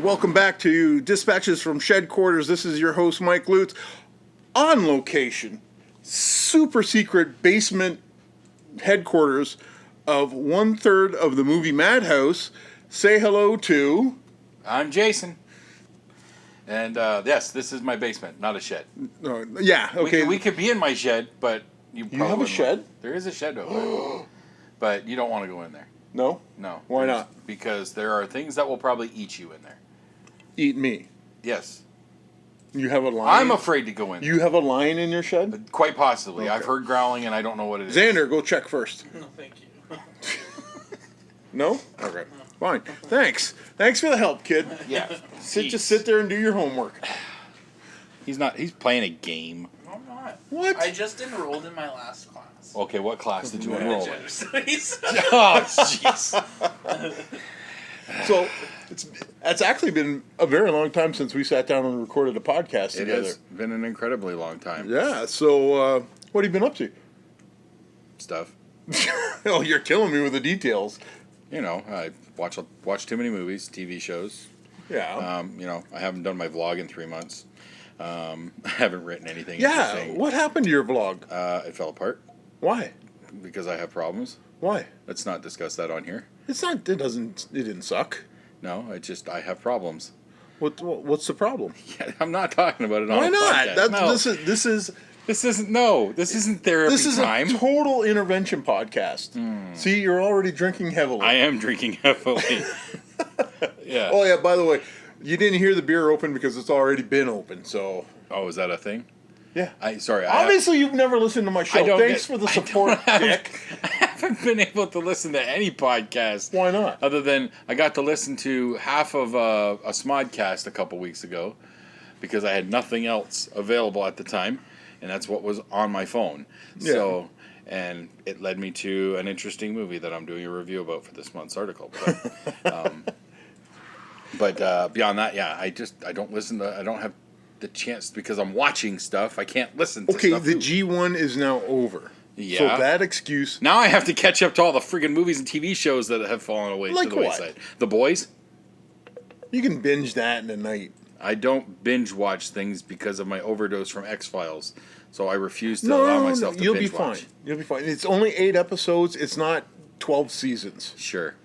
Welcome back to Dispatches from Shedquarters. This is your host, Mike Lutz. On location, super secret basement headquarters of 1/3 of the movie Madhouse. Say hello to... I'm Jason. And yes, this is my basement, not a shed. Yeah, okay. We could be in my shed, but you probably have a shed? There is a shed over there. But you don't want to go in there. No? No. Why not? Because there are things that will probably eat you in there. Eat me. Yes. You have a lion? I'm afraid to go in there. You have a lion in your shed? Quite possibly. Okay. I've heard growling and I don't know what it is. Xander, go check first. No, thank you. No? Okay. Fine. Thanks. Thanks for the help, kid. Yeah. Just sit there and do your homework. He's playing a game. No, I'm not. What? I just enrolled in my last class. Okay, what class did you enroll in? Gender studies. Oh, jeez. So, it's actually been a very long time since we sat down and recorded a podcast It together. has been an incredibly long time. Yeah, so what have you been up to? Stuff. Oh, you're killing me with the details. You know, I watch too many movies, TV shows. Yeah. You know, I haven't done my vlog in 3 months. I haven't written anything Yeah, interesting. what happened to your vlog? It fell apart Why? because I have problems. Why? Let's not discuss that on here. It didn't suck. No, I have problems. What's the problem? Yeah, I'm not talking about it on Why a not? podcast. No, this isn't therapy This is time. a total intervention podcast. See, you're already drinking heavily. I am drinking heavily. Yeah. Oh yeah, by the way, you didn't hear the beer open because it's already been open, so Oh, is that a thing? yeah. Obviously, You've never listened to my show. Thanks for the support, Dick. I haven't been able to listen to any podcast. Why not? Other than I got to listen to half of a Smodcast a couple weeks ago because I had nothing else available at the time, and that's what was on my phone. Yeah. So, and it led me to an interesting movie that I'm doing a review about for this month's article. But beyond that, yeah, I don't listen to. I don't have the chance because I'm watching stuff. I can't listen to Okay, stuff. the G1 is now over. Yeah. So that excuse... Now I have to catch up to all the friggin' movies and TV shows that have fallen away Like to the what? wayside. The Boys. You can binge that in a night. I don't binge watch things because of my overdose from X-Files. So I refuse to allow myself to you'll binge be fine. watch. You'll be fine. It's only 8 episodes. It's not 12 seasons. Sure.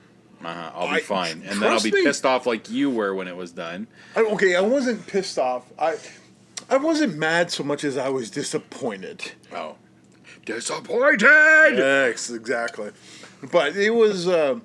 I'll be fine. And then I'll trust be me. pissed off like you were when it was done. I wasn't pissed off. I wasn't mad so much as I was disappointed. Oh. Disappointed! Yes, exactly. But it was a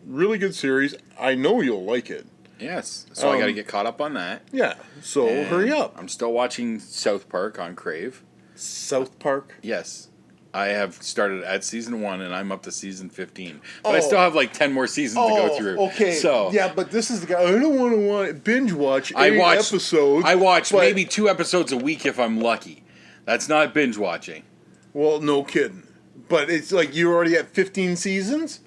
really good series. I know you'll like it. Yes. So I got to get caught up on that. Yeah. So And hurry up. I'm still watching South Park on Crave. South Park. Yes. I have started at season 1 and I'm up to season 15. But I still have like 10 more seasons to go through. Okay. So yeah, but this is the guy. I don't want to binge watch 8 episodes. I watch but- maybe 2 episodes a week if I'm lucky. That's not binge watching. Well, no kidding. But it's like you're already at 15 seasons?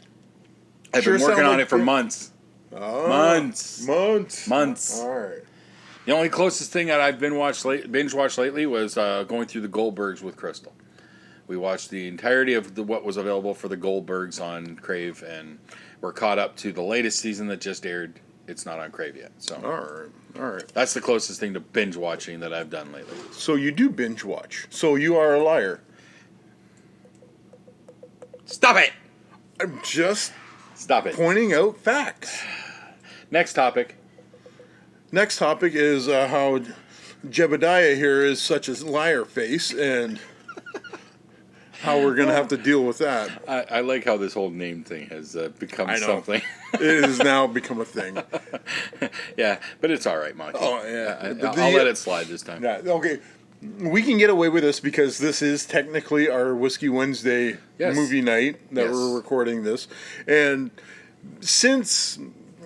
I've Sure been working sounds on like it for fif- months. Oh, Months. Months. All right. The only closest thing that I've binge watched lately was going through the Goldbergs with Crystal. We watched the entirety of what was available for the Goldbergs on Crave, and we're caught up to the latest season that just aired. It's not on Crave yet. So All right. that's the closest thing to binge watching that I've done lately. So you do binge watch. So you are a liar. Stop it! I'm just Stop it. pointing out facts. Next topic. Next topic is how Jebediah here is such a liar face, and how we're going to have to deal with that. I like how this whole name thing has become I know. something. It has now become a thing. Yeah, but it's all right, Monty. Oh, yeah. I'll let it slide this time. Yeah, okay. We can get away with this because this is technically our Whiskey Wednesday movie night that we're recording this. And since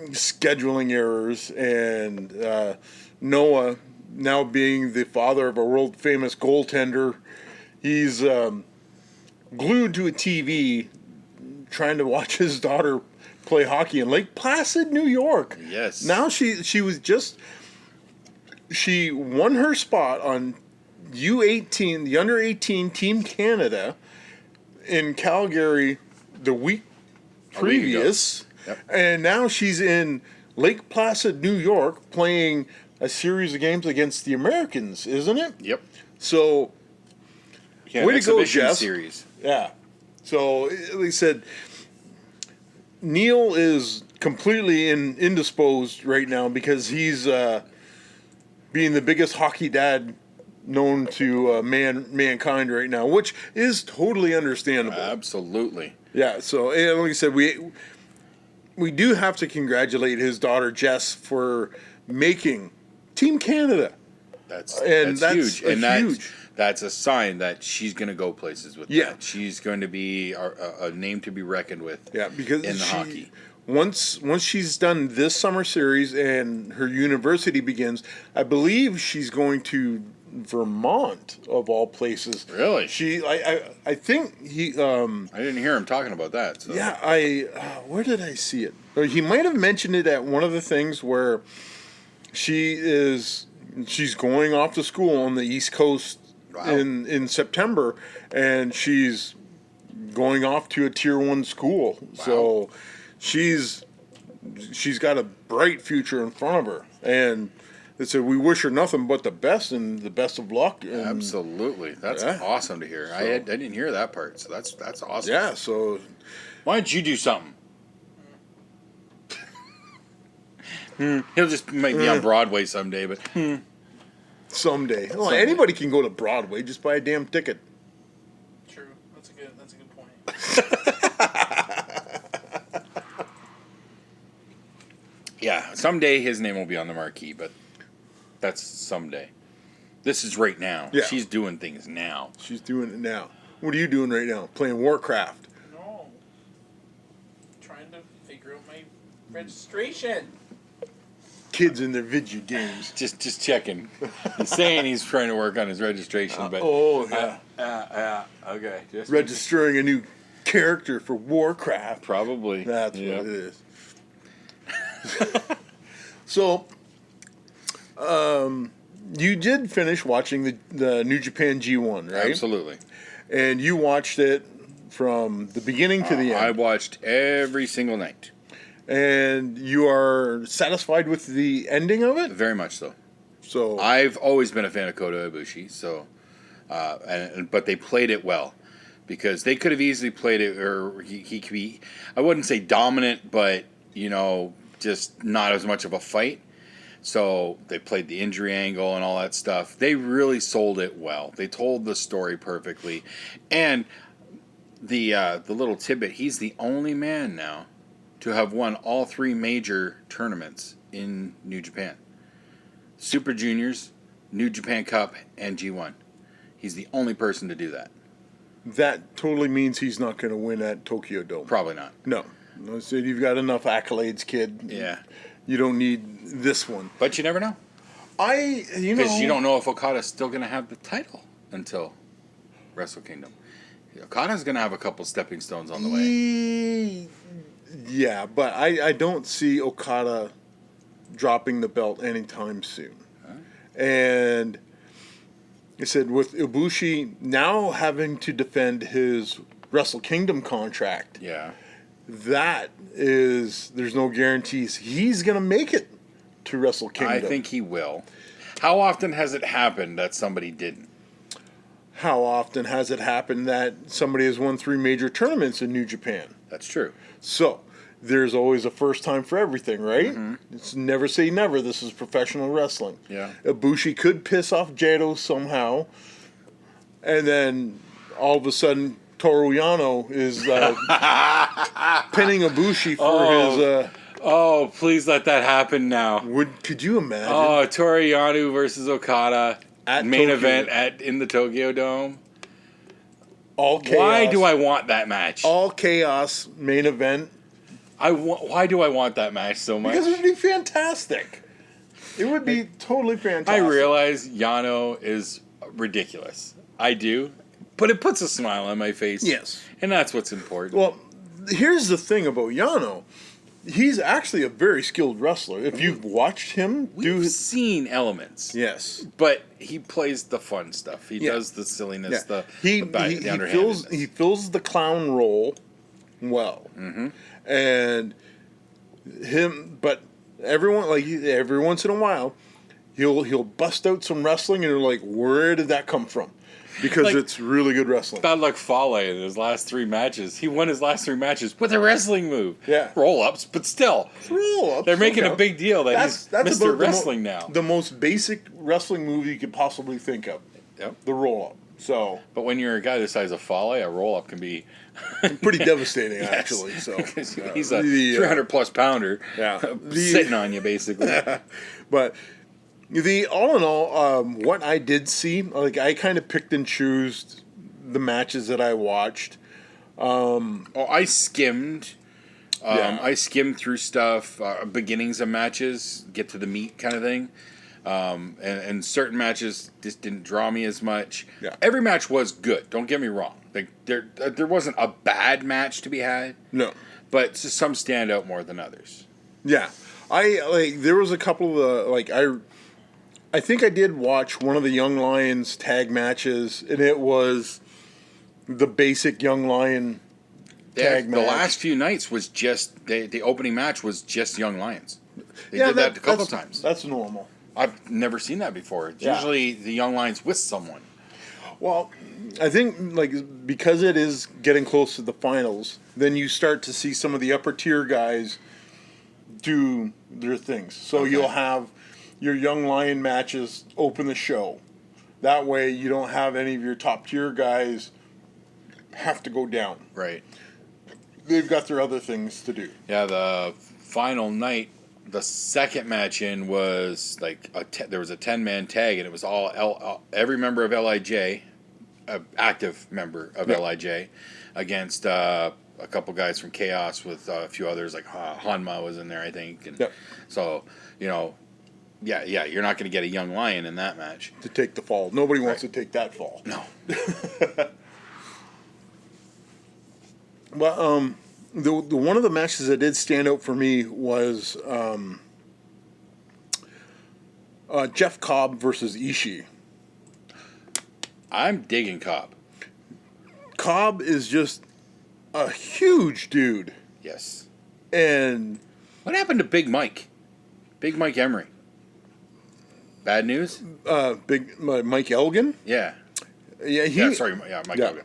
scheduling errors and Noah now being the father of a world-famous goaltender, he's glued to a TV trying to watch his daughter play hockey in Lake Placid, New York. Yes. Now she won her spot on U18, the under 18 Team Canada in Calgary the week previous. Yep. And now she's in Lake Placid, New York, playing a series of games against the Americans, isn't it? Yep. So, Yeah, way to go, exhibition Jess. series. Yeah. So, like I said, Neil is completely indisposed right now because he's being the biggest hockey dad known to mankind right now, which is totally understandable. Absolutely. Yeah. So, and like I said, we do have to congratulate his daughter Jess for making Team Canada. That's huge, and huge. That's a sign that she's going to go places with that. She's going to be a name to be reckoned with. Yeah, because in the hockey. Once she's done this summer series and her university begins, I believe she's going to Vermont of all places. Really? I think he. I didn't hear him talking about that. So. Yeah, where did I see it? He might have mentioned it at one of the things where she's going off to school on the East Coast. Wow. in September, and she's going off to a Tier 1 school. Wow. So she's got a bright future in front of her, and so we wish her nothing but the best and the best of luck. And, absolutely, that's awesome to hear. So, I didn't hear that part, so that's awesome. Yeah. So why don't you do something? He'll just might be on Broadway someday, but. Someday. Well, anybody can go to Broadway. Just buy a damn ticket. True. That's a good point. Yeah, someday his name will be on the marquee, but that's someday. This is right now. Yeah. She's doing things now. She's doing it now. What are you doing right now? Playing Warcraft. No. Trying to figure out my registration. Kids in their video games. Just checking. He's saying he's trying to work on his registration, but okay. Just registering a new character for Warcraft. Probably. That's what it is. So, you did finish watching the New Japan G1, right? Absolutely. And you watched it from the beginning to the end. I watched every single night. And you are satisfied with the ending of it? Very much so. So I've always been a fan of Kota Ibushi, so but they played it well because they could have easily played it, or he could be, I wouldn't say dominant, but just not as much of a fight. So they played the injury angle and all that stuff. They really sold it well. They told the story perfectly, and the little tidbit: he's the only man now to have won all three major tournaments in New Japan. Super Juniors, New Japan Cup, and G1. He's the only person to do that. That totally means he's not going to win at Tokyo Dome. Probably not. No. I said you've got enough accolades, kid. Yeah. You don't need this one. But you never know. Because you don't know if Okada's still going to have the title until Wrestle Kingdom. Okada's going to have a couple stepping stones on the way. Yeah, but I don't see Okada dropping the belt anytime soon. Huh? And I said with Ibushi now having to defend his Wrestle Kingdom contract. Yeah. There's no guarantees he's going to make it to Wrestle Kingdom. I think he will. How often has it happened that somebody didn't? How often has it happened that somebody has won 3 major tournaments in New Japan? That's true. So, there's always a first time for everything, right? Mm-hmm. It's never say never. This is professional wrestling. Yeah. Ibushi could piss off Jado somehow, and then all of a sudden Toru Yano is pinning Ibushi for his... oh, please let that happen now. Could you imagine? Oh, Toru Yano versus Okada at main Tokyo. Event in the Tokyo Dome. All chaos. Why do I want that match? All chaos main event. Why do I want that match so much? Because it would be fantastic. It would be totally fantastic. I realize Yano is ridiculous. I do. But it puts a smile on my face. Yes. And that's what's important. Well, here's the thing about Yano. He's actually a very skilled wrestler. If you've watched him We've seen elements. Yes. But he plays the fun stuff. He does the silliness, the underhandedness. He fills the clown role well. Mm-hmm. And but Everyone, like, every once in a while, he'll bust out some wrestling, and you're like, where did that come from? Because Like, it's really good wrestling. Bad Luck Fale in his last 3 matches. He won his last 3 matches with a wrestling move. Yeah. Roll-ups, but still. Roll-ups. They're making a big deal that he's Mr. about Wrestling now. The most basic wrestling move you could possibly think of. Yep. The roll-up. So, But when you're a guy the size of Fale, a roll-up can be... pretty devastating, Yes. actually. So He's a 300-plus pounder sitting on you, basically. But... all in all, what I did see, like, I kind of picked and chose the matches that I watched. I skimmed. Yeah. I skimmed through stuff, beginnings of matches, get to the meat kind of thing. And certain matches just didn't draw me as much. Yeah. Every match was good. Don't get me wrong. Like there wasn't a bad match to be had. No. But some stand out more than others. Yeah. There was a couple of, I think I did watch one of the Young Lions tag matches, and it was the basic Young Lion tag match. The last few nights was just, the opening match was just Young Lions. They did that a couple times. That's normal. I've never seen that before. It's usually the Young Lions with someone. Well, I think, because it is getting close to the finals, then you start to see some of the upper tier guys do their things. So you'll have your Young Lion matches open the show. That way you don't have any of your top tier guys have to go down. Right. They've got their other things to do. Yeah, the final night, the second match in was there was a 10-man tag, and it was all every member of LIJ, active member of LIJ, against a couple guys from Chaos with a few others, like Hanma was in there, I think. And so, Yeah, you're not going to get a Young Lion in that match. To take the fall. Nobody wants to take that fall. No. But the one of the matches that did stand out for me was Jeff Cobb versus Ishii. I'm digging Cobb. Cobb is just a huge dude. Yes. And what happened to Big Mike? Big Mike Emery. Bad news? Mike Elgin? Yeah. Mike Elgin.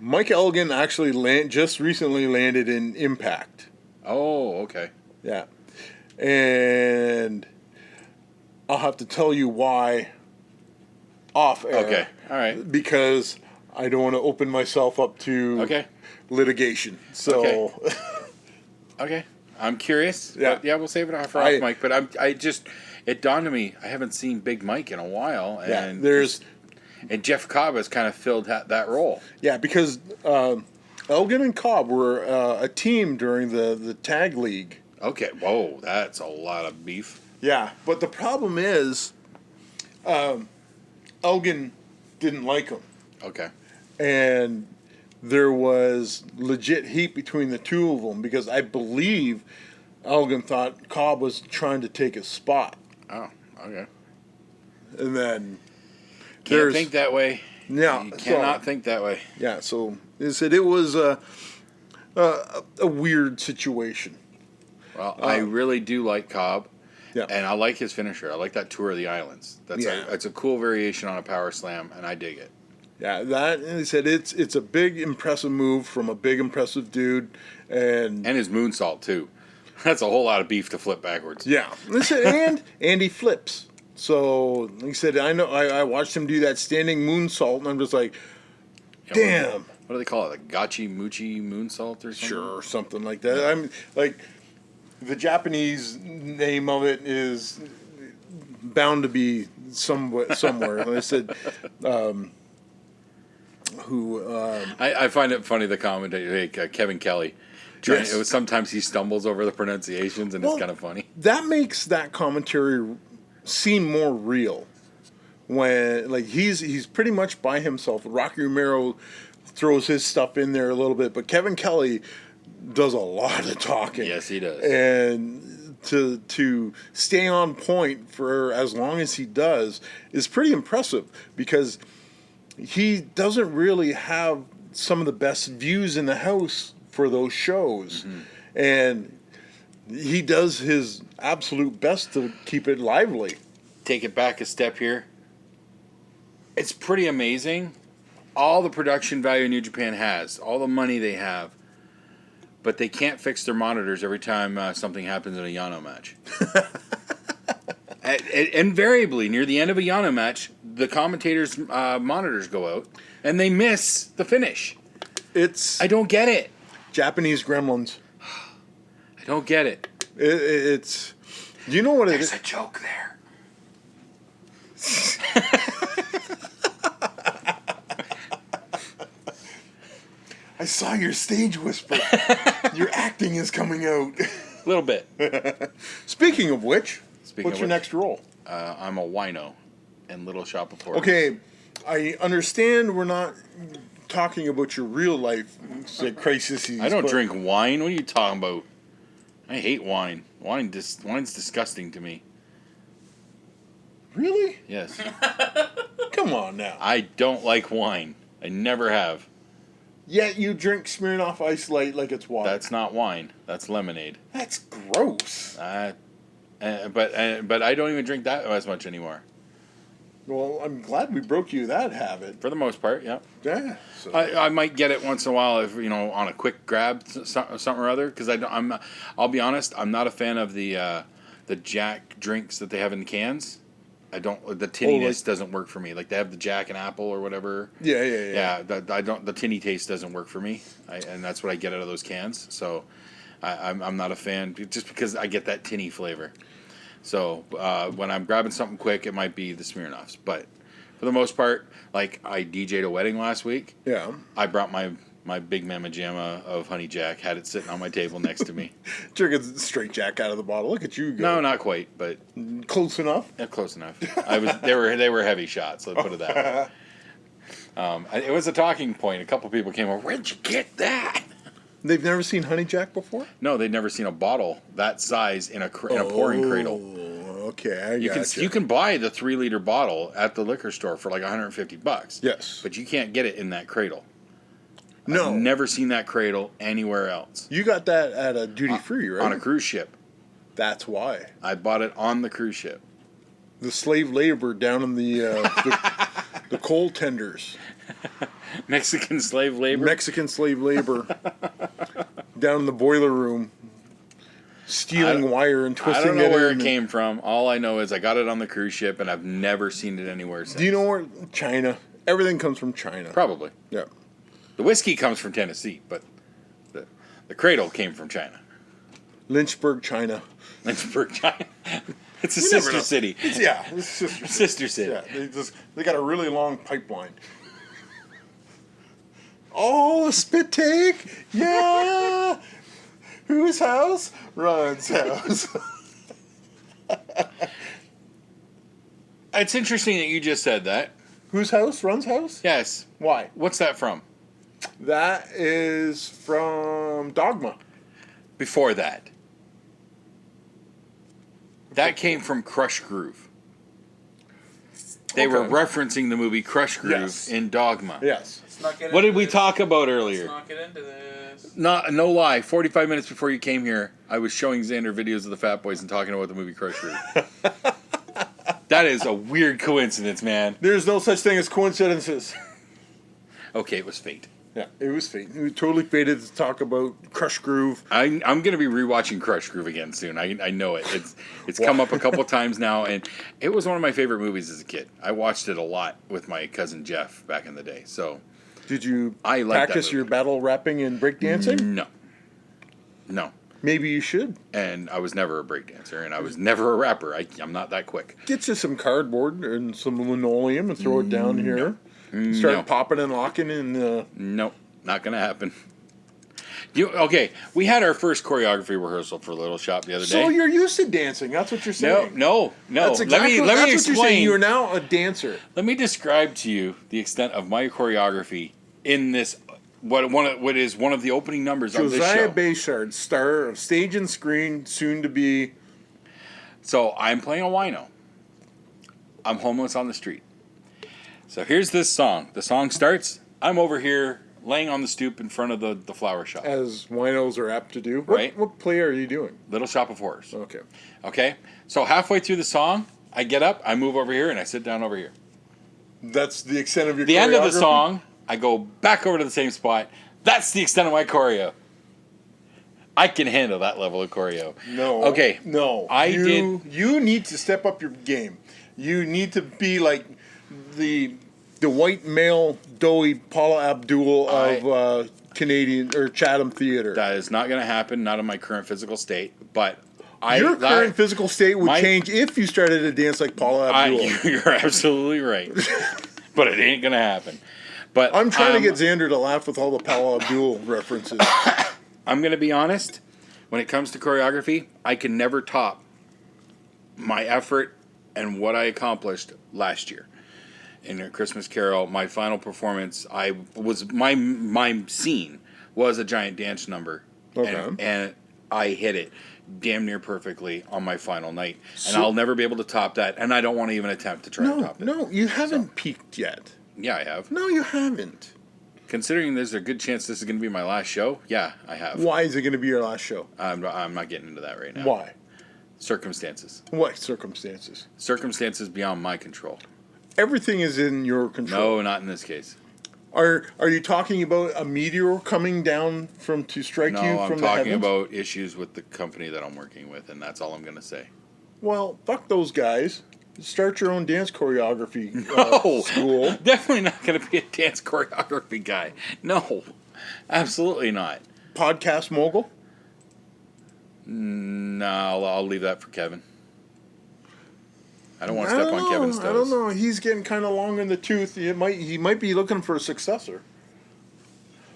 Mike Elgin actually just recently landed in Impact. Oh, okay. Yeah. And I'll have to tell you why off air. Okay. All right. Because I don't want to open myself up to litigation. So Okay. I'm curious. Yeah. But we'll save it for off mic. But it dawned on me, I haven't seen Big Mike in a while. And and Jeff Cobb has kind of filled that role. Yeah, because Elgin and Cobb were a team during the tag league. Okay. Whoa, that's a lot of beef. Yeah, but the problem is Elgin didn't like him. Okay. And there was legit heat between the two of them because I believe Elgin thought Cobb was trying to take his spot. Oh, okay. And then Can't think that way. Yeah, you cannot think that way. Yeah, so they said it was a weird situation. Well, I really do like Cobb. Yeah. And I like his finisher. I like that Tour of the Islands. It's a cool variation on a power slam, and I dig it. Yeah, and they said it's a big impressive move from a big impressive dude, and his moonsault too. That's a whole lot of beef to flip backwards. Yeah, and he flips. So like I said, I watched him do that standing moonsault, and I'm just like, damn. What do they call it? A gachi muchi moonsault or something? Sure, something like that. I'm like, the Japanese name of it is bound to be somewhere. I said, I find it funny the commentator, Kevin Kelly. Sometimes he stumbles over the pronunciations, and it's kind of funny. That makes that commentary seem more real. When he's pretty much by himself. Rocky Romero throws his stuff in there a little bit, but Kevin Kelly does a lot of talking. Yes, he does. And to stay on point for as long as he does is pretty impressive because he doesn't really have some of the best views in the house for those shows. Mm-hmm. And he does his absolute best to keep it lively. Take it back a step here. It's pretty amazing. All the production value New Japan has, all the money they have, but they can't fix their monitors every time something happens in a Yano match. Invariably, near the end of a Yano match, the commentators' monitors go out, and they miss the finish. I don't get it. Japanese gremlins. I don't get it. It's... Do you know what it is? There's a joke there. I saw your stage whisper. Your acting is coming out. A little bit. Speaking of which, what's your next role? I'm a wino in Little Shop of Horrors. Okay, I understand we're not talking about your real life crises. I don't drink wine. What are you talking about? I hate wine. Wine's disgusting to me. Really? Yes. Come on now. I don't like wine. I never have. Yet you drink Smirnoff Ice Light like it's water. That's not wine. That's lemonade. That's gross. But I don't even drink that as much anymore. Well, I'm glad we broke you that habit. For the most part, yeah. Yeah. So. I might get it once in a while if on a quick grab something or other because I'll be honest, I'm not a fan of the Jack drinks that they have in the cans. The tinniness doesn't work for me. Like they have the Jack and Apple or whatever. Yeah. Yeah, the tinny taste doesn't work for me, and that's what I get out of those cans. So I'm not a fan just because I get that tinny flavor. So when I'm grabbing something quick, it might be the Smirnoffs. But for the most part, like I DJ'd a wedding last week. Yeah. I brought my big mamma jamma of Honey Jack, had it sitting on my table next to me. Drinking straight Jack out of the bottle. Look at you go. No, not quite, but close enough. Yeah, close enough. They were heavy shots. Let's put it that way. It was a talking point. A couple people came over. Where'd you get that? They've never seen Honey Jack before? No, they'd never seen a bottle that size in a pouring cradle. Okay, You can buy the 3-liter bottle at the liquor store for like $150. Yes, but you can't get it in that cradle. No, I've never seen that cradle anywhere else. You got that at a duty free, right? On a cruise ship. That's why I bought it on the cruise ship. The slave labor down in the coal tenders. Mexican slave labor down in the boiler room, stealing wire and twisting it. I don't know where it came from. All I know is I got it on the cruise ship, and I've never seen it anywhere since. Do you know where? China. Everything comes from China. Probably. Yeah. The whiskey comes from Tennessee, but the cradle came from China. Lynchburg, China. Lynchburg, China. It's a sister city. It's a sister city. Yeah, they got a really long pipeline. Oh, a spit take! Yeah! Whose house? Ron's house. It's interesting that you just said that. Whose house? Ron's house? Yes. Why? What's that from? That is from Dogma. Before that. That came from Crush Groove. They were referencing the movie Crush Groove in Dogma. Yes. What did we talk about earlier? Let's not get into this. No lie. 45 minutes before you came here, I was showing Xander videos of the Fat Boys and talking about the movie Crush Groove. That is a weird coincidence, man. There's no such thing as coincidences. Okay, it was fate. Yeah, it was fate. We totally fated to talk about Crush Groove. I'm going to be rewatching Crush Groove again soon. I know it. It's come up a couple times now, and it was one of my favorite movies as a kid. I watched it a lot with my cousin Jeff back in the day. So, did you practice your battle rapping and breakdancing? No. Maybe you should. And I was never a breakdancer, and I was never a rapper. I'm not that quick. Get you some cardboard and some linoleum and throw it down here. Start popping and locking and... Nope, not going to happen. Okay, we had our first choreography rehearsal for Little Shop the other day. So you're used to dancing. That's what you're saying. No. That's exactly, let me explain. What you're saying. You are now a dancer. Let me describe to you the extent of my choreography in this, what is one of the opening numbers of this show. Josiah Bechard, star of stage and screen, soon to be... So I'm playing a wino. I'm homeless on the street. So here's this song. The song starts, I'm over here laying on the stoop in front of the flower shop. As winos are apt to do. Right. What play are you doing? Little Shop of Horrors. Okay. Okay? So halfway through the song, I get up, I move over here, and I sit down over here. That's the extent of your The end of the choreography? song, I go back over to the same spot. That's the extent of my choreo. I can handle that level of choreo. No. Okay. No. You need to step up your game. You need to be like the white male doughy Paula Abdul of Canadian or Chatham Theatre. That is not going to happen, not in my current physical state, but Your current physical state would change if you started to dance like Paula Abdul. You're absolutely right. But it ain't going to happen. But I'm trying to get Xander to laugh with all the Paula Abdul references. I'm going to be honest. When it comes to choreography, I can never top my effort and what I accomplished last year. In A Christmas Carol, my final performance, my scene was a giant dance number. Okay. And I hit it damn near perfectly on my final night. And I'll never be able to top that. And I don't want to even attempt to try to top it. No, you haven't peaked yet. Yeah, I have. No, you haven't. Considering there's a good chance this is going to be my last show, yeah, I have. Why is it going to be your last show? I'm not getting into that right now. Why? Circumstances. What circumstances? Circumstances beyond my control. Everything is in your control. No, not in this case. Are you talking about a meteor coming down to strike you No, from I'm the talking heavens? about issues with the company that I'm working with, and that's all I'm going to say. Well, fuck those guys. Start your own dance choreography school. Definitely not going to be a dance choreography guy. No, absolutely not. Podcast mogul? No, I'll leave that for Kevin. I don't want to step on Kevin's toes. I don't know. He's getting kind of long in the tooth. He might be looking for a successor.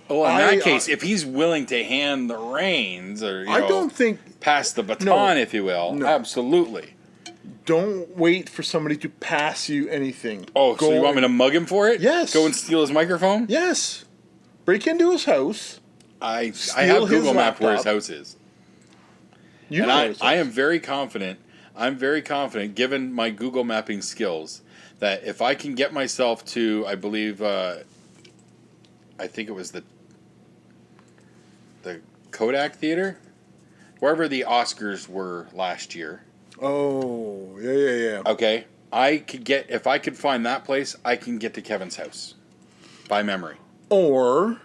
Well, in that case, if he's willing to hand the reins or don't think pass the baton, if you will, absolutely. Don't wait for somebody to pass you anything. Oh, so you want me to mug him for it? Yes. Go and steal his microphone? Yes. Break into his house. I have Google Map where his house is. I am very confident. I'm very confident, given my Google mapping skills, that if I can get myself to, I believe, I think it was the Kodak Theater, wherever the Oscars were last year. Oh, yeah. Okay, if I could find that place, I can get to Kevin's house by memory. Or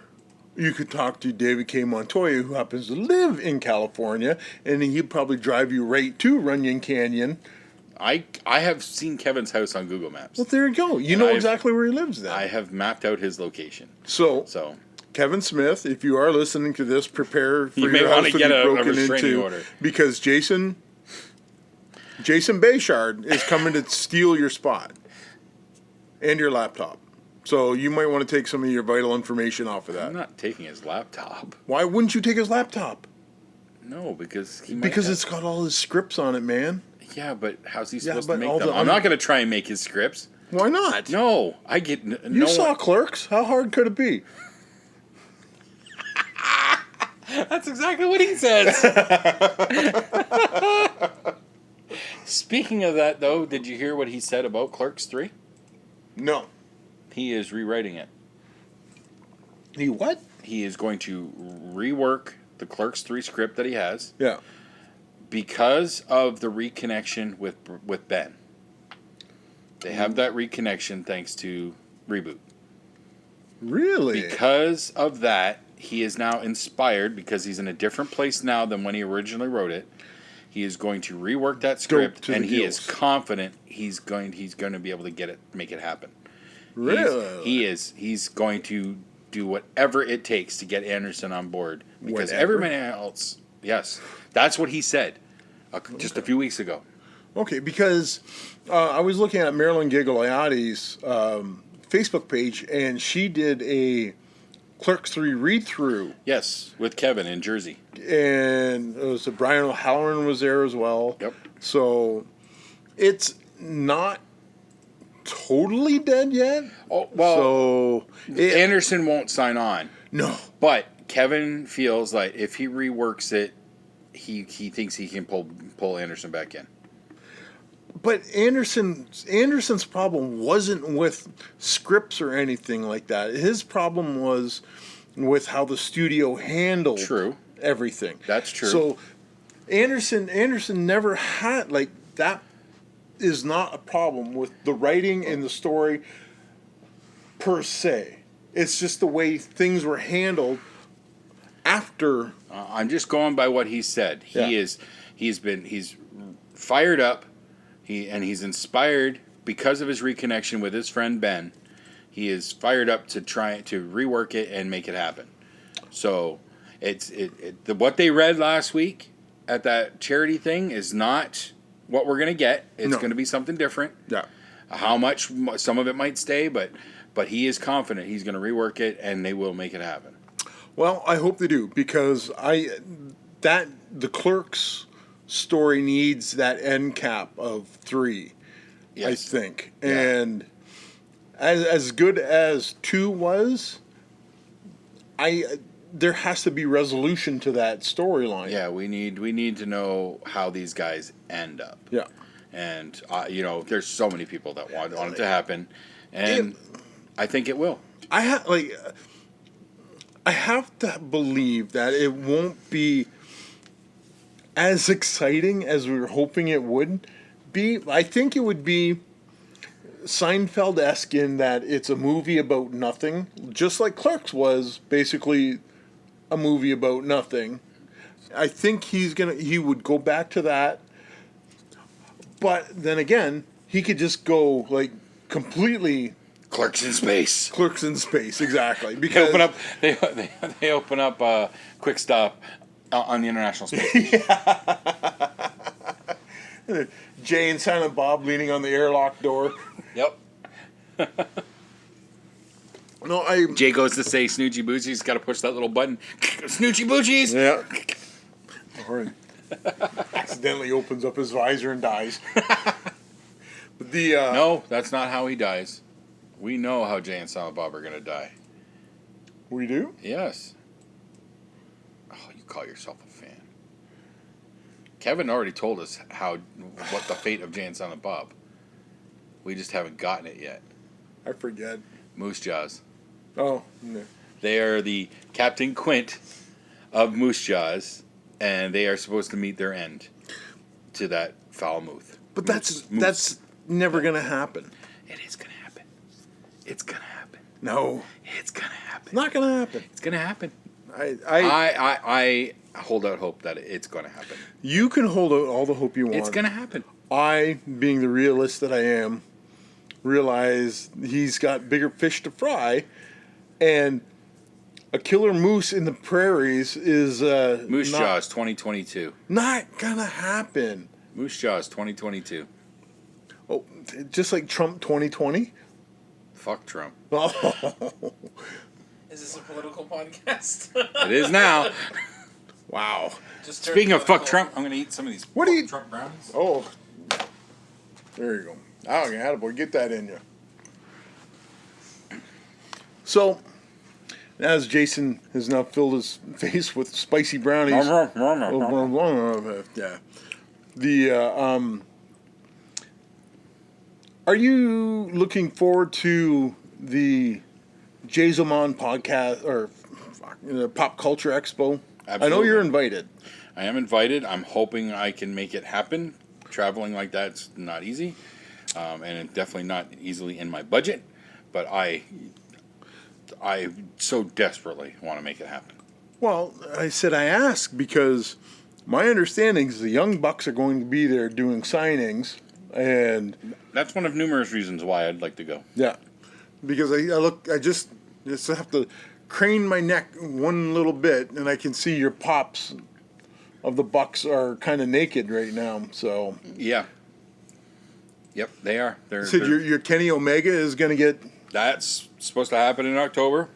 you could talk to David K. Montoya, who happens to live in California, and he'd probably drive you right to Runyon Canyon. I have seen Kevin's house on Google Maps. Well, there you go. You know exactly where he lives then. I have mapped out his location. So Kevin Smith, if you are listening to this, prepare for your house to be broken into. Order. Because Jason Bechard is coming to steal your spot and your laptop. So you might want to take some of your vital information off of that. I'm not taking his laptop. Why wouldn't you take his laptop? No, because it's got all his scripts on it, man. Yeah, but how's he supposed to make them? I'm not going to try and make his scripts. Why not? No, I get You saw Clerks. How hard could it be? That's exactly what he says. Speaking of that, though, did you hear what he said about Clerks 3? No. He is rewriting it. He what? He is going to rework the Clerks 3 script that he has. Yeah. Because of the reconnection with Ben. They have that reconnection thanks to Reboot. Really? Because of that, he is now inspired, because he's in a different place now than when he originally wrote it. He is going to rework that script, and he is confident he's going to be able to make it happen. Really? He's going to do whatever it takes to get Anderson on board, because everybody else, yes, that's what he said just a few weeks ago. Okay, because I was looking at Marilyn Giglioti's Facebook page, and she did a Clerks 3 read-through. Yes, with Kevin in Jersey. And it was Brian O'Halloran was there as well. Yep. So it's not totally dead yet. Oh, well, so Anderson won't sign on. No. But Kevin feels like if he reworks it, he thinks he can pull Anderson back in. But Anderson's problem wasn't with scripts or anything like that. His problem was with how the studio handled everything. That's true. So Anderson never had, like, that is not a problem with the writing and the story per se. It's just the way things were handled after. I'm just going by what he said. He's fired up. He's inspired because of his reconnection with his friend Ben. He is fired up to try to rework it and make it happen. So what they read last week at that charity thing is not what we're gonna get. It's going to be something different. Yeah. How much? Some of it might stay, but he is confident he's going to rework it and they will make it happen. Well, I hope they do, because the Clerks story needs that end cap of 3, yes. I think. Yeah. And as good as 2 was, there has to be resolution to that storyline. Yeah, we need to know how these guys end up. Yeah. And there's so many people that want it to happen, and I think it will. I have to believe that it won't be as exciting as we were hoping it would be. I think it would be Seinfeld-esque in that it's a movie about nothing, just like Clerks was basically a movie about nothing. I think he would go back to that, but then again, he could just go like completely Clerks in space. Clerks in space, exactly. Because they open up Quick Stop on the International Space. Jay and Silent Bob leaning on the airlock door. Yep. Jay goes to say Snoochie Boochies. He's got to push that little button. Snoochie Boochies. Yeah. Or accidentally opens up his visor and dies. But no, that's not how he dies. We know how Jay and Silent Bob are going to die. We do? Yes. Oh, you call yourself a fan. Kevin already told us what the fate of Jay and Silent Bob. We just haven't gotten it yet. I forget. Moose Jaws. Oh, no. They are the Captain Quint of Moose Jaws, and they are supposed to meet their end to that foul moose. But that's never going to happen. It is going to happen. It's going to happen. No. It's going to happen. It's not going to happen. It's going to happen. I hold out hope that it's going to happen. You can hold out all the hope you want. It's going to happen. I, being the realist that I am, realize he's got bigger fish to fry, and a killer moose in the prairies is Moose Jaws 2022. Not gonna happen. Moose Jaws 2022. Oh, just like Trump 2020. Fuck Trump. Oh. Is this a political podcast? It is now. Wow. Speaking of fuck Trump, I'm gonna eat some of these Trump brownies. Oh. There you go. Oh, yeah, boy, get that in you. So, as Jason has now filled his face with spicy brownies, are you looking forward to the Jason podcast or Pop Culture Expo? Absolutely. I know you're invited. I am invited. I'm hoping I can make it happen. Traveling like that's not easy, and it's definitely not easily in my budget. But I so desperately want to make it happen. Well, I ask because my understanding is the Young Bucks are going to be there doing signings, and that's one of numerous reasons why I'd like to go. Yeah, because I just have to crane my neck one little bit, and I can see your pops of the Bucks are kind of naked right now. So yeah, yep, they are. Your Kenny Omega is going to get. That's supposed to happen in October.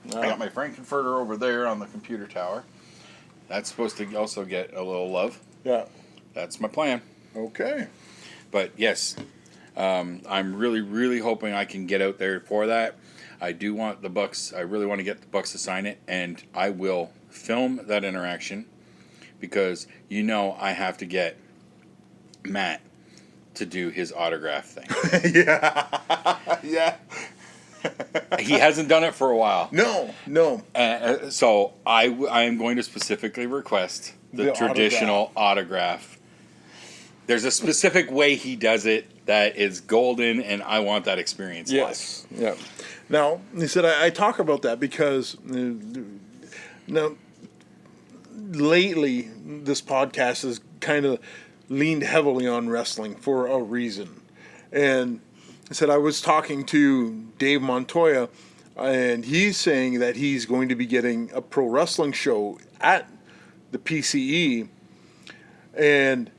I got my Frankenfurter over there on the computer tower. That's supposed to also get a little love. Yeah, that's my plan. Okay, but yes, I'm really, really hoping I can get out there for that. I do want the Bucks. I really want to get the Bucks to sign it, and I will film that interaction because I have to get Matt to do his autograph thing. Yeah. He hasn't done it for a while. No. So I am going to specifically request the traditional autograph. There's a specific way he does it that is golden, and I want that experience. Yes. Yeah. Now, he said, I talk about that because now, lately, this podcast has kind of leaned heavily on wrestling for a reason. And I said, I was talking to Dave Montoya, and he's saying that he's going to be getting a pro wrestling show at the PCE. And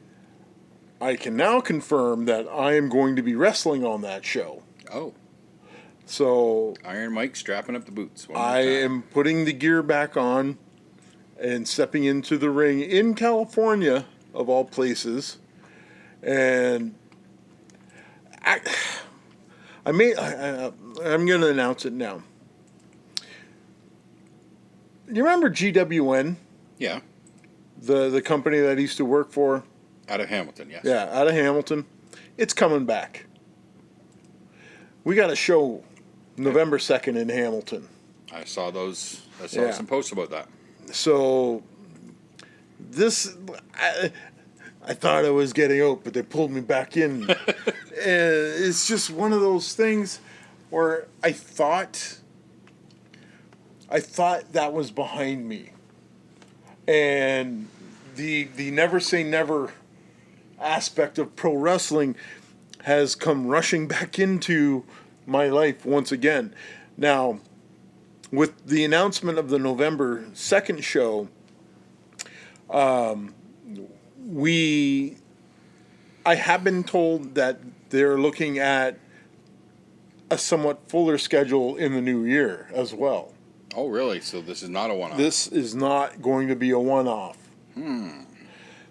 I can now confirm that I am going to be wrestling on that show. Oh. So Iron Mike strapping up the boots. I am putting the gear back on and stepping into the ring in California, of all places. And I'm going to announce it now. You remember GWN? Yeah. The company that I used to work for? Out of Hamilton, yes. Yeah, out of Hamilton. It's coming back. We got a show November 2nd in Hamilton. I saw some posts about that. So this, I thought I was getting out, but they pulled me back in. And it's just one of those things where I thought that was behind me. And the never say never aspect of pro wrestling has come rushing back into my life once again. Now, with the announcement of the November 2nd show, I have been told that they're looking at a somewhat fuller schedule in the new year as well. Oh, really? So this is not a one-off? This is not going to be a one-off.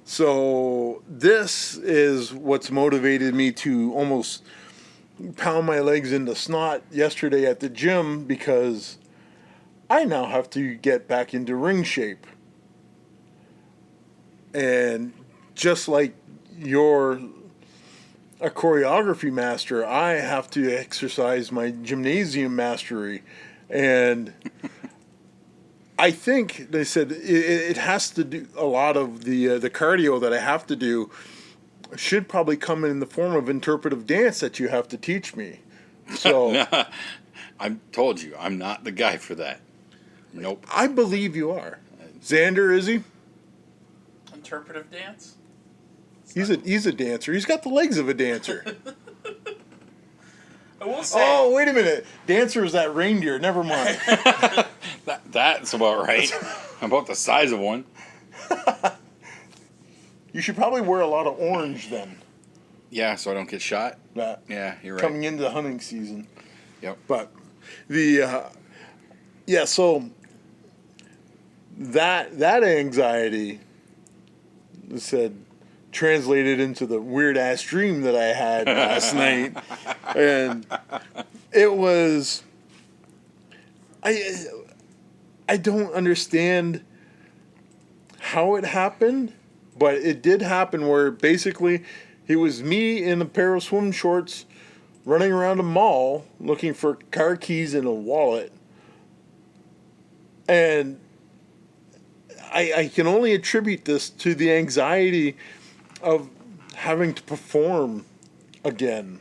So this is what's motivated me to almost pound my legs into snot yesterday at the gym, because I now have to get back into ring shape. And just like you're a choreography master, I have to exercise my gymnasium mastery. And I think they said it has to do a lot of the cardio that I have to do should probably come in the form of interpretive dance that you have to teach me. So I told you, I'm not the guy for that. Nope. I believe you are. Xander, is he? Interpretive dance? He's a dancer. He's got the legs of a dancer. I will say. Oh, wait a minute. Dancer is that reindeer. Never mind. That's about right. About the size of one. You should probably wear a lot of orange then. Yeah, so I don't get shot. Yeah, you're right. Coming into the hunting season. Yep. But so that anxiety said translated into the weird ass dream that I had last night, and it was I don't understand how it happened, but it did happen, where basically it was me in a pair of swim shorts running around a mall looking for car keys and a wallet. And I can only attribute this to the anxiety of having to perform again.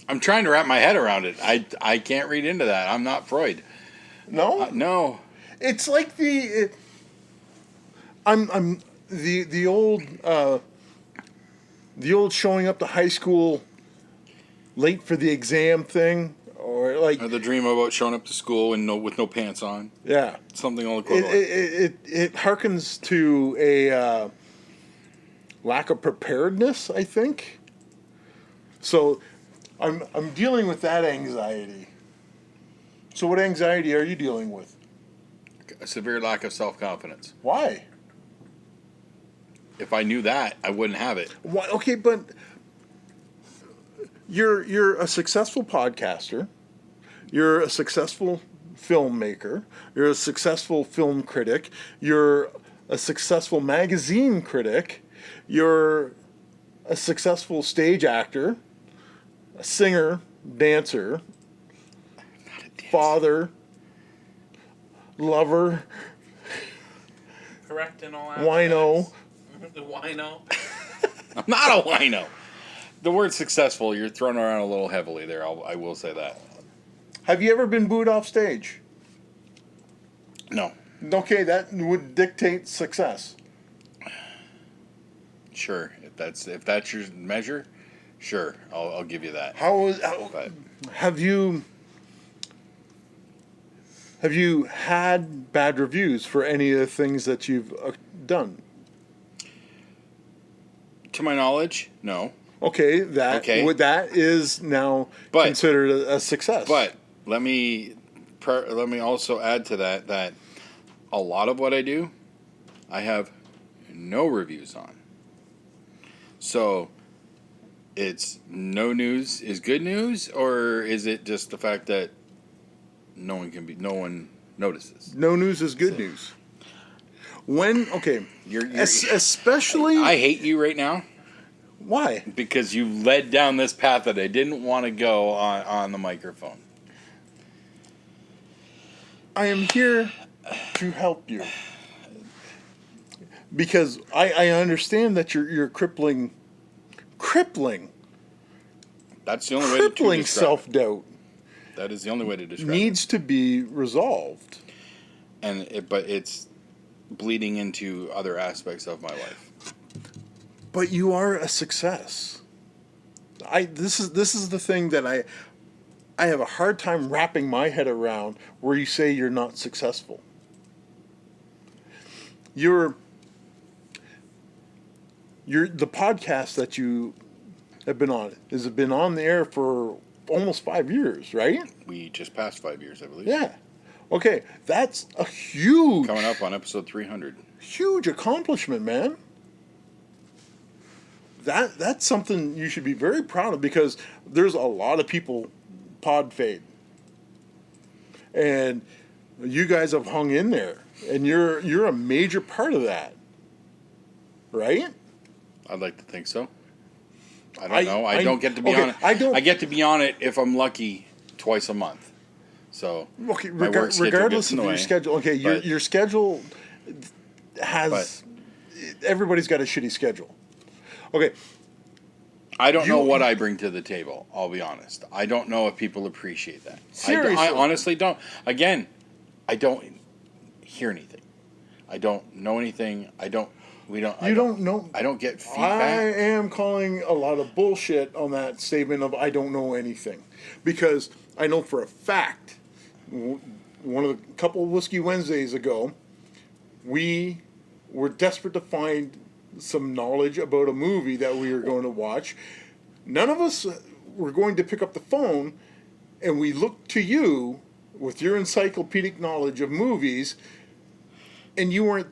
I'm trying to wrap my head around it. I can't read into that. I'm not Freud. No? No. It's like the old showing up to high school late for the exam thing, or like the dream about showing up to school and with no pants on. Yeah, something equivalent. It harkens to a lack of preparedness, I think. So I'm dealing with that anxiety. So what anxiety are you dealing with? A severe lack of self-confidence. Why? If I knew that, I wouldn't have it. Why? Okay, but you're a successful podcaster. You're a successful filmmaker. You're a successful film critic. You're a successful magazine critic. You're a successful stage actor, a singer, dancer, father, lover, Correct in all aspects. wino. The wino. I'm not a wino. The word successful, you're throwing around a little heavily there. I will say that. Have you ever been booed off stage? No. Okay, that would dictate success. Sure. If that's your measure, sure. I'll give you that. But have you had bad reviews for any of the things that you've done? To my knowledge, no. Okay, that is now considered a success. But let me also add to that a lot of what I do, I have no reviews on. So, it's no news is good news, or is it just the fact that no one notices? No news is good news. Especially, I hate you right now. Why? Because you led down this path that I didn't want to go on the microphone. I am here to help you. Because I understand that you're crippling. That's the only way to describe it. Self-doubt. That is the only way to describe it. Needs to be resolved. But it's bleeding into other aspects of my life. But you are a success. This is the thing that I have a hard time wrapping my head around, where you say you're not successful. You're the podcast that you have been on has been on the air for almost 5 years, right? We just passed 5 years, I believe. Yeah. Okay, that's a huge coming up on episode 300. Huge accomplishment, man. That's something you should be very proud of, because there's a lot of people pod fade. And you guys have hung in there, and you're a major part of that. Right? I'd like to think so. I don't know. I don't get to be on it. I get to be on it if I'm lucky twice a month. So regardless of your schedule. Okay, your schedule has everybody's got a shitty schedule. Okay. I don't know what I bring to the table, I'll be honest. I don't know if people appreciate that. Seriously. I honestly don't. Again, I don't hear anything. I don't know anything. I don't know. I don't get feedback. I am calling a lot of bullshit on that statement of I don't know anything. Because I know for a fact, couple of Whiskey Wednesdays ago, we were desperate to find some knowledge about a movie that we were going to watch. None of us were going to pick up the phone, and we looked to you with your encyclopedic knowledge of movies, and you weren't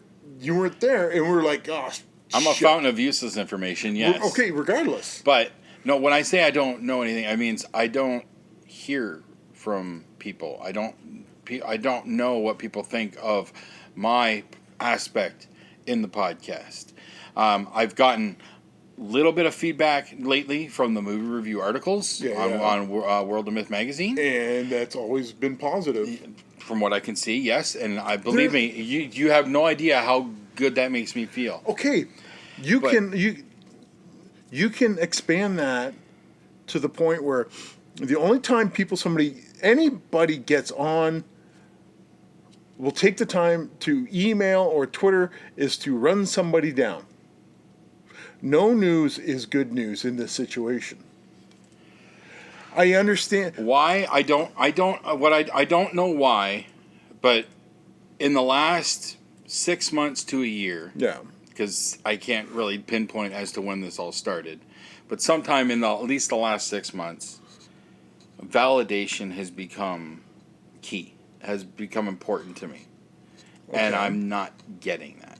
there, and we were like, oh, I'm a fountain of useless information, yes. Okay, regardless. But no, when I say I don't know anything, I mean I don't hear from people. I don't know what people think of my aspect in the podcast. I've gotten a little bit of feedback lately from the movie review articles on World of Myth magazine, and that's always been positive. From what I can see, yes, and I believe me, you have no idea how good that makes me feel. Okay, you can expand that to the point where the only time anybody gets on will take the time to email or Twitter is to run somebody down. No news is good news in this situation. I understand why. I don't know why, but in the last 6 months to a year, because I can't really pinpoint as to when this all started, but sometime in at least the last 6 months, validation has become key, has become important to me, and I'm not getting that.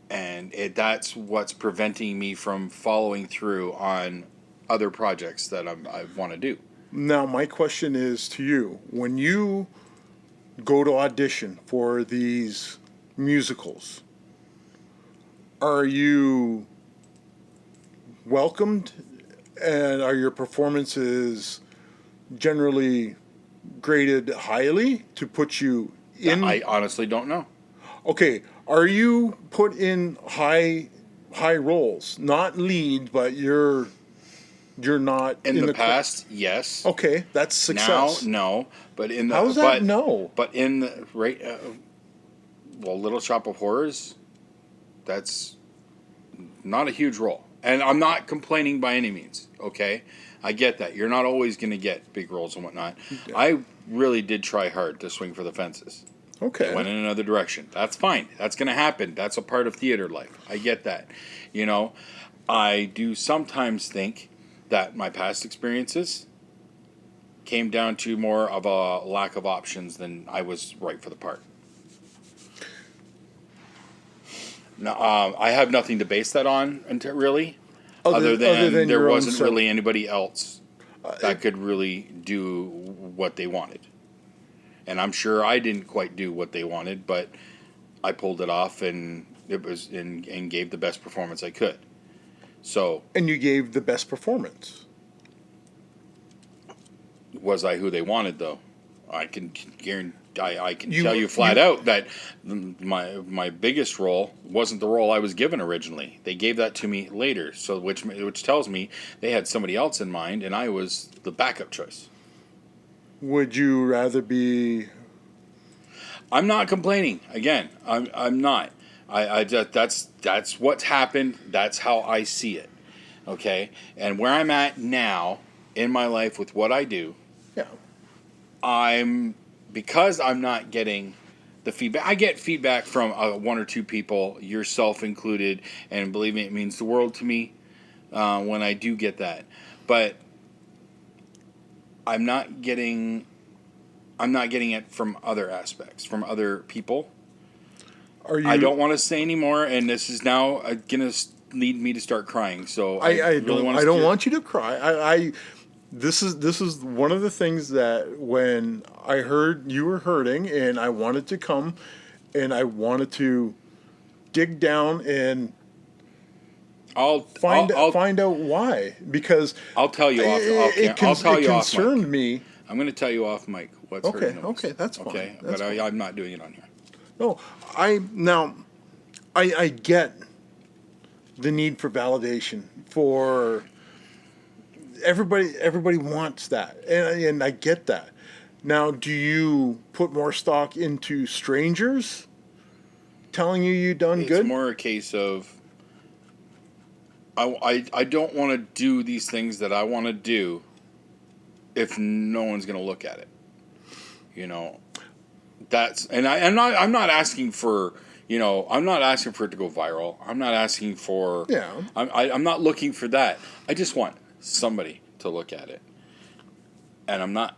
And that's what's preventing me from following through on other projects that I want to do. Now, my question is to you. When you go to audition for these musicals, are you welcomed, and are your performances generally graded highly to put you in? I honestly don't know. Okay, are you put in high roles, not lead, but you're not in the past? Yes. Okay, that's success. Now, no, but in the how's that no? But in the right, Little Shop of Horrors, that's not a huge role, and I'm not complaining by any means. Okay, I get that you're not always going to get big roles and whatnot. Yeah. I really did try hard to swing for the fences. Okay. I went in another direction. That's fine. That's going to happen. That's a part of theater life. I get that. I do sometimes think that my past experiences came down to more of a lack of options than I was right for the part. Now, I have nothing to base that on, really, other than there wasn't really anybody else that could really do what they wanted. And I'm sure I didn't quite do what they wanted, but I pulled it off, and it was and gave the best performance I could. So. And you gave the best performance. Was I who they wanted, though? I can guarantee. I can tell you flat out that my biggest role wasn't the role I was given originally. They gave that to me later, so which tells me they had somebody else in mind, and I was the backup choice. Would you rather be? I'm not complaining. Again, I'm not. I just that's what's happened. That's how I see it. Okay, and where I'm at now in my life with what I do. Yeah. Because I'm not getting the feedback. I get feedback from one or two people, yourself included, and believe me, it means the world to me when I do get that. But I'm not getting it from other aspects, from other people. I don't want to say anymore, and this is now going to lead me to start crying. So I don't want you to cry. This is one of the things that when I heard you were hurting and I wanted to come and I wanted to dig down and find out why, because I'll tell you off. It concerned me. I'm going to tell you off, Mike. What's hurting the most. Okay, that's fine. Okay, that's but fine. I'm not doing it on here. No, I get the need for validation for. Everybody wants that, and I get that. Now, do you put more stock into strangers telling you done good? It's more a case of I don't want to do these things that I want to do if no one's going to look at it. That's I'm not asking for. I'm not asking for it to go viral. I'm not asking for. Yeah. I'm not looking for that. I just want somebody to look at it, and I'm not.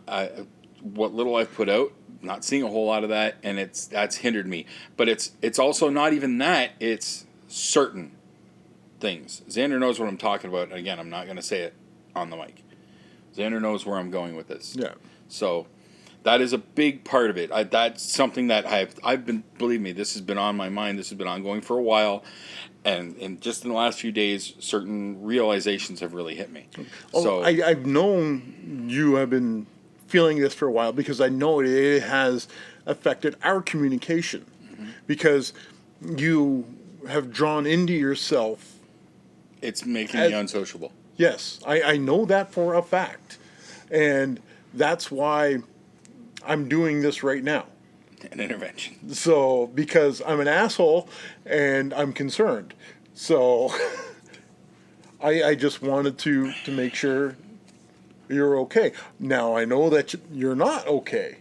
What little I've put out, not seeing a whole lot of that, and that's hindered me. But it's also not even that. It's certain things. Xander knows what I'm talking about. And again, I'm not going to say it on the mic. Xander knows where I'm going with this. Yeah. So that is a big part of it. That's something that I've been. Believe me, this has been on my mind. This has been ongoing for a while. And just in the last few days, certain realizations have really hit me. So I've known you have been feeling this for a while because I know it has affected our communication. Mm-hmm. Because you have drawn into yourself. It's making me unsociable. Yes, I know that for a fact. And that's why I'm doing this right now. An intervention. So, because I'm an asshole and I'm concerned. So, I just wanted to make sure you're okay. Now, I know that you're not okay.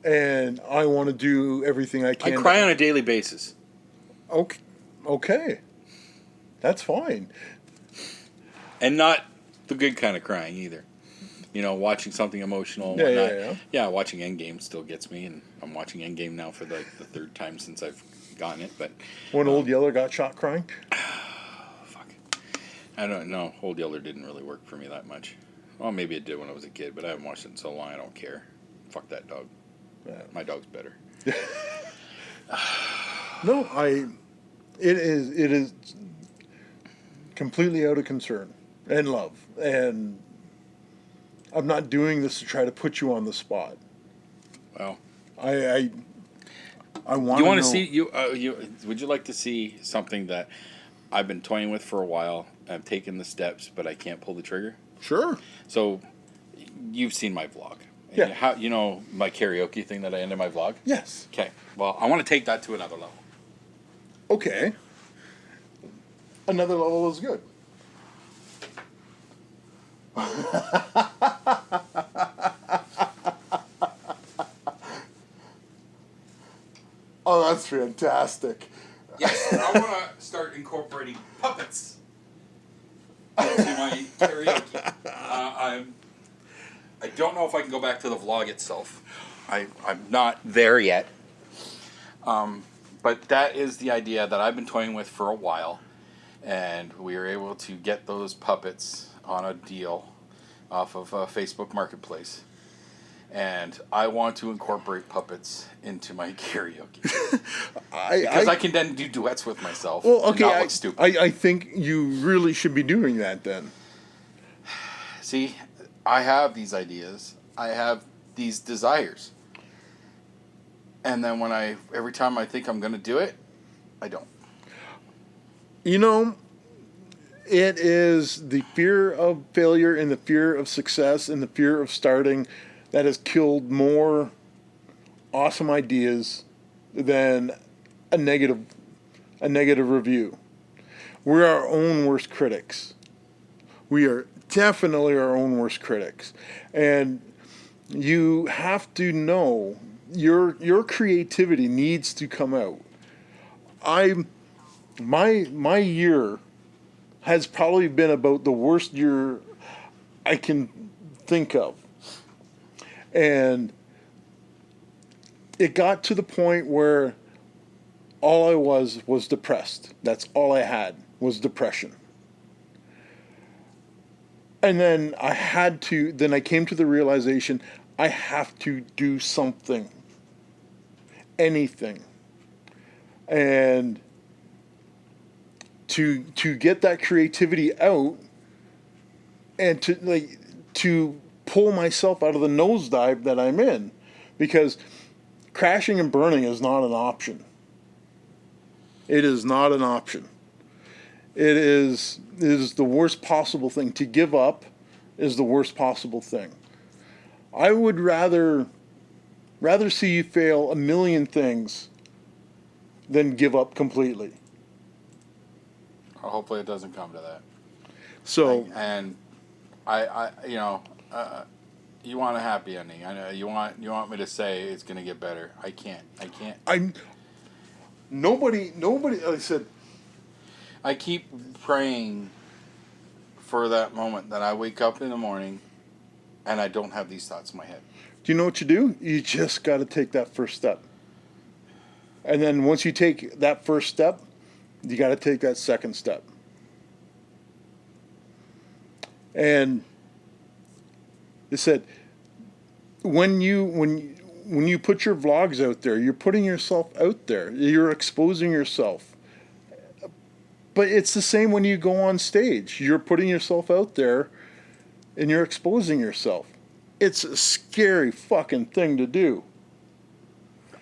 And I want to do everything I can. I cry on a daily basis. Okay. That's fine. And not the good kind of crying either. Watching something emotional. Yeah, watching Endgame still gets me, and I'm watching Endgame now for the third time since I've gotten it. But when Old Yeller got shot crying? Fuck. I don't know. Old Yeller didn't really work for me that much. Well, maybe it did when I was a kid, but I haven't watched it in so long I don't care. Fuck that dog. Yeah. My dog's better. No, it is completely out of concern and love. And I'm not doing this to try to put you on the spot. Well, I want. You want to see Would you like to see something that I've been toying with for a while? I've taken the steps, but I can't pull the trigger. Sure. So, you've seen my vlog. Yeah. How my karaoke thing that I ended my vlog? Yes. Okay. Well, I want to take that to another level. Okay. Another level is good. Oh, that's fantastic. Yes, I want to start incorporating puppets into my karaoke. I don't know if I can go back to the vlog itself. I'm not there yet. But that is the idea that I've been toying with for a while. And we were able to get those puppets on a deal off of Facebook Marketplace. And I want to incorporate puppets into my karaoke. Because I can then do duets with myself. Well, okay, not look stupid. I think you really should be doing that then. See, I have these ideas. I have these desires. And then every time I think I'm going to do it, I don't. You know, it is the fear of failure and the fear of success and the fear of starting that has killed more awesome ideas than a negative review. We're our own worst critics. We are definitely our own worst critics. And you have to know your creativity needs to come out. My year has probably been about the worst year I can think of. And it got to the point where all I was depressed. That's all I had was depression. And then I came to the realization I have to do something. Anything. And to get that creativity out and to pull myself out of the nosedive that I'm in, because crashing and burning is not an option. It is not an option. It is the worst possible thing. To give up is the worst possible thing. I would rather see you fail a million things than give up completely. Hopefully it doesn't come to that. So you want a happy ending. I know you want me to say it's going to get better. I can't. Nobody. Like I said, I keep praying for that moment that I wake up in the morning and I don't have these thoughts in my head. Do you know what you do? You just got to take that first step. And then once you take that first step, you got to take that second step. And they said, when you put your vlogs out there, you're putting yourself out there. You're exposing yourself. But it's the same when you go on stage. You're putting yourself out there and you're exposing yourself. It's a scary fucking thing to do.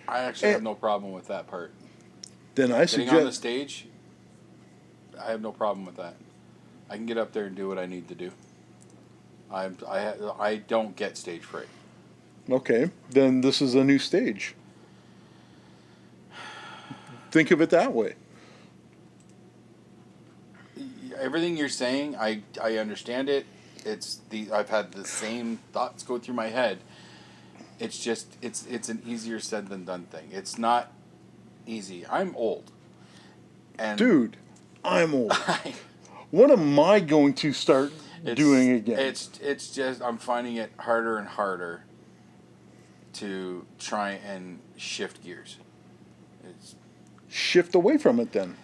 I actually have no problem with that part. Then I suggest... Getting on the stage, I have no problem with that. I can get up there and do what I need to do. I don't get stage fright. Okay, then this is a new stage. Think of it that way. Everything you're saying, I understand it. I've had the same thoughts go through my head. It's just it's an easier said than done thing. It's not easy. I'm old. And dude, I'm old. What am I going to start doing again? It's just I'm finding it harder and harder to try and shift gears. Shift away from it then.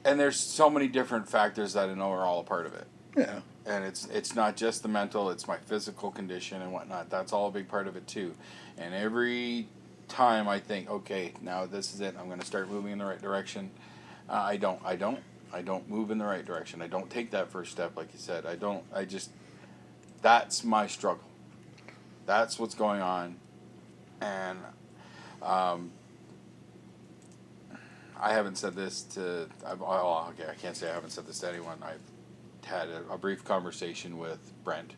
And there's so many different factors that I know are all a part of it. Yeah. And it's not just the mental, it's my physical condition and whatnot. That's all a big part of it too. And every time I think, okay, now this is it, I'm going to start moving in the right direction, I don't. I don't move in the right direction. I don't take that first step, like you said. That's my struggle. That's what's going on. And I haven't said this to, okay, I can't say I haven't said this to anyone. I've had a brief conversation with Brent.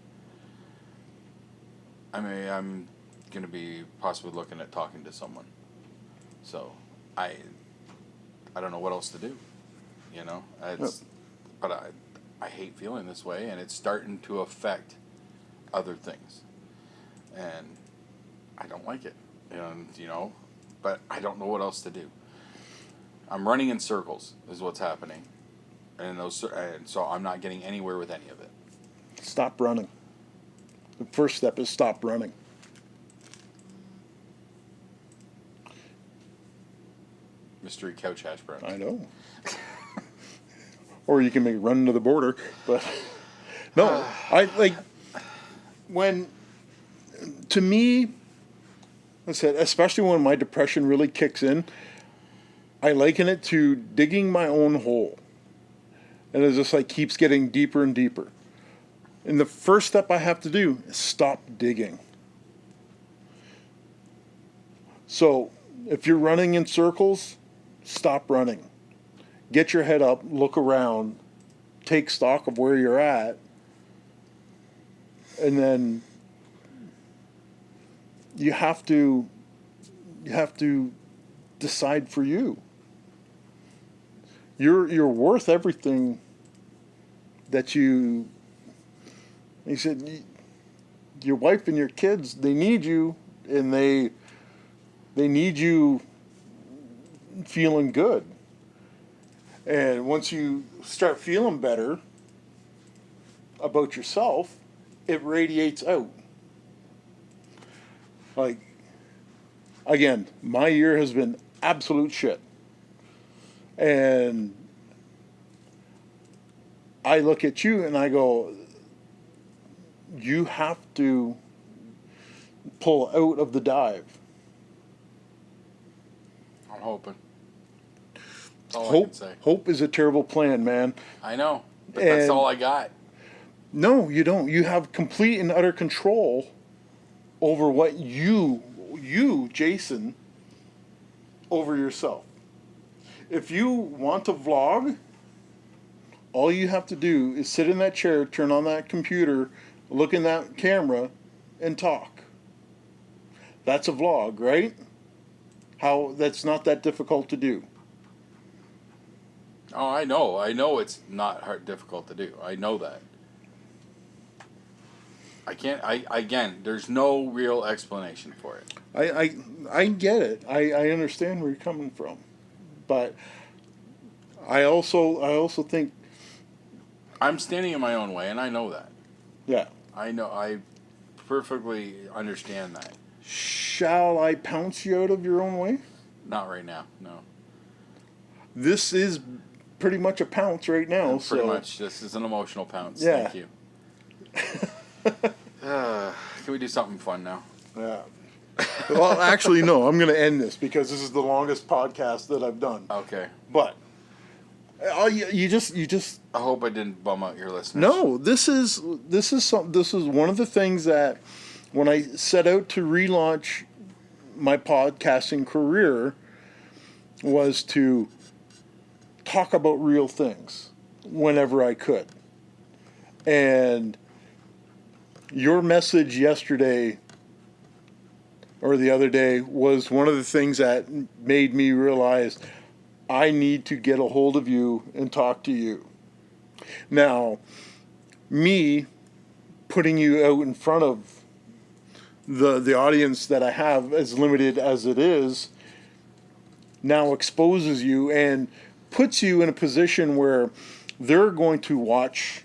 I mean, I'm going to be possibly looking at talking to someone. So I don't know what else to do, you know. But I hate feeling this way, and it's starting to affect other things, and I don't like it, and you know, but I don't know what else to do. I'm running in circles, is what's happening, and so I'm not getting anywhere with any of it. Stop running. The first step is stop running. Mystery couch hash browns. I know. Or you can make run to the border, but no, I like when, to me, I said, especially when my depression really kicks in, I liken it to digging my own hole. And it just like keeps getting deeper and deeper. And the first step I have to do is stop digging. So if you're running in circles, stop running. Get your head up, look around, take stock of where you're at, and then you have to decide for you. You're worth everything that you said. Your wife and your kids, they need you, and they need you feeling good. And once you start feeling better about yourself, it radiates out. Like, again, my year has been absolute shit. And I look at you and I go, you have to pull out of the dive. I'm hoping. That's all I can say. Hope is a terrible plan, man. I know, but that's all I got. No, you don't. You have complete and utter control over what you, Jason, over yourself. If you want to vlog, all you have to do is sit in that chair, turn on that computer, look in that camera, and talk. That's a vlog, right? That's not that difficult to do. Oh, I know it's not difficult to do. I know that. Again, there's no real explanation for it. I get it. I understand where you're coming from. But I also think I'm standing in my own way, and I know that. Yeah. I perfectly understand that. Shall I pounce you out of your own way? Not right now, no. This is pretty much a pounce right now. And pretty much, this is an emotional pounce. Yeah. Thank you. Can we do something fun now? Yeah. Well, actually, no. I'm going to end this because this is the longest podcast that I've done. Okay. But you just. I hope I didn't bum out your listeners. No, this is one of the things that when I set out to relaunch my podcasting career was to talk about real things whenever I could. And your message yesterday or the other day was one of the things that made me realize I need to get a hold of you and talk to you. Now, me putting you out in front of the audience that I have, as limited as it is, now exposes you and puts you in a position where they're going to watch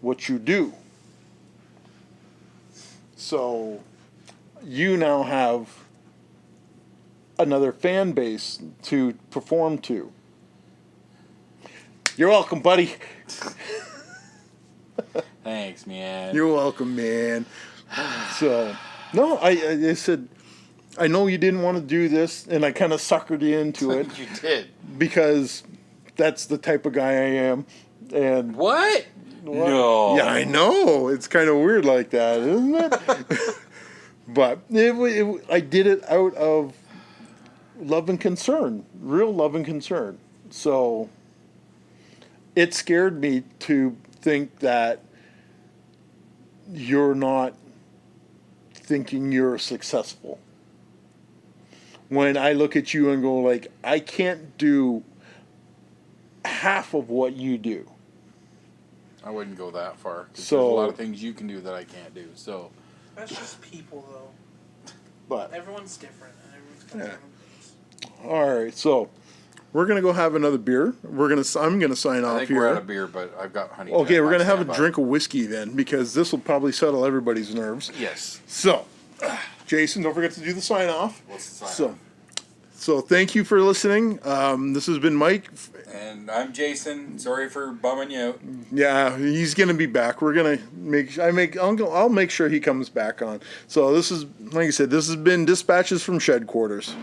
what you do. So you now have another fan base to perform to. You're welcome, buddy. Thanks, man. You're welcome, man. So, no, I said, I know you didn't want to do this, and I kind of suckered you into it. You did. Because that's the type of guy I am. And What? No. Yeah, I know. It's kind of weird like that, isn't it? But I did it out of love and concern, real love and concern. So it scared me to think that you're not thinking you're successful. When I look at you and go like, I can't do half of what you do. I wouldn't go that far. 'Cause So there's a lot of things you can do that I can't do. So That's just people, though. but Everyone's different, and everyone's got their own things. all right, so we're gonna go have another beer. I'm gonna sign I off think here. we're out of beer, but I've got honey. Okay, Jack we're on gonna have a standby. drink of whiskey then, because this will probably settle everybody's nerves. Yes. So, Jason, don't forget to do the sign off. What's the sign off? So thank you for listening. This has been Mike. And I'm Jason. Sorry for bumming you out. Yeah, he's gonna be back. We're gonna I'll make sure he comes back on. So this is, like I said, this has been Dispatches from Shedquarters.